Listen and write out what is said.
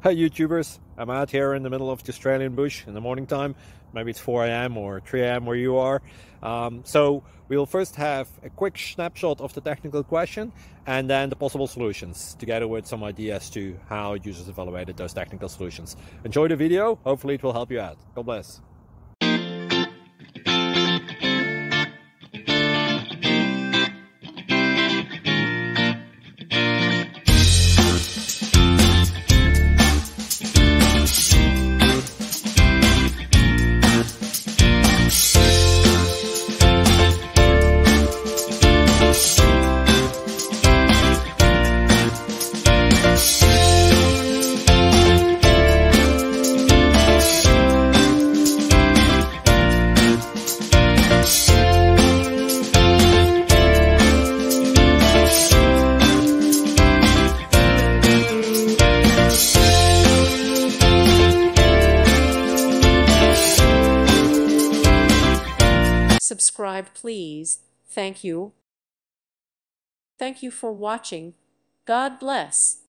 Hi YouTubers, I'm out here in the middle of the Australian bush in the morning time. Maybe it's 4 a.m. or 3 a.m. where you are. So we'll first have a quick snapshot of the technical question and then the possible solutions, together with some ideas to how users evaluated those technical solutions. Enjoy the video, hopefully it will help you out. God bless. Subscribe, please. Thank you. Thank you for watching. God bless.